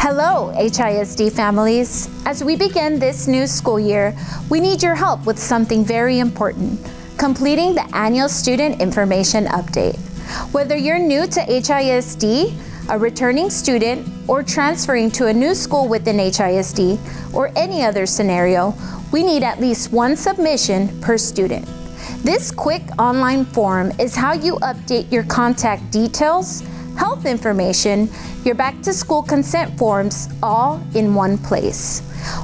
Hello, HISD families. As we begin this new school year, we need your help with something very important: completing the annual student information update. Whether you're new to HISD, a returning student, or transferring to a new school within HISD, or any other scenario, we need at least one submission per student. This quick online form is how you update your contact details, health information, your back-to-school consent forms, all in one place.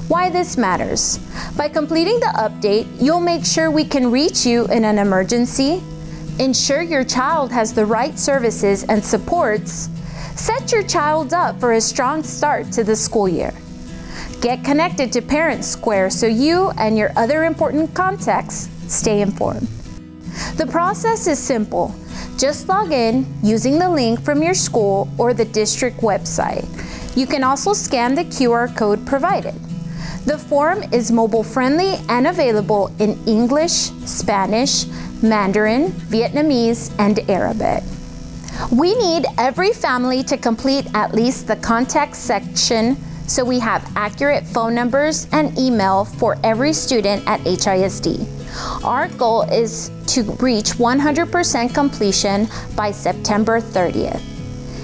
Why this matters: by completing the update, you'll make sure we can reach you in an emergency, ensure your child has the right services and supports, set your child up for a strong start to the school year. Get connected to Parent Square so you and your other important contacts stay informed. The process is simple. Just log in using the link from your school or the district website. You can also scan the QR code provided. The form is mobile friendly and available in English, Spanish, Mandarin, Vietnamese, and Arabic. We need every family to complete at least the contact section so we have accurate phone numbers and email for every student at HISD. Our goal is to reach 100% completion by September 30th.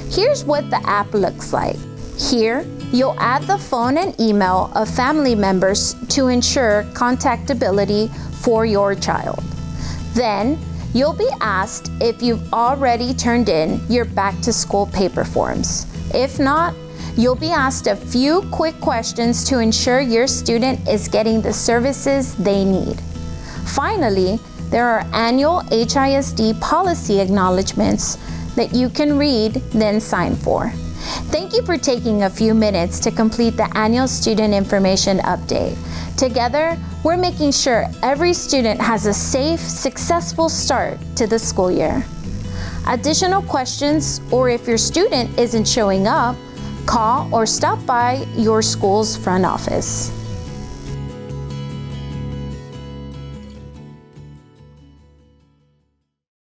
Here's what the app looks like. Here, you'll add the phone and email of family members to ensure contactability for your child. Then, you'll be asked if you've already turned in your back-to-school paper forms. If not, you'll be asked a few quick questions to ensure your student is getting the services they need. Finally, there are annual HISD policy acknowledgments that you can read, then sign for. Thank you for taking a few minutes to complete the annual student information update. Together, we're making sure every student has a safe, successful start to the school year. Additional questions, or if your student isn't showing up, call or stop by your school's front office.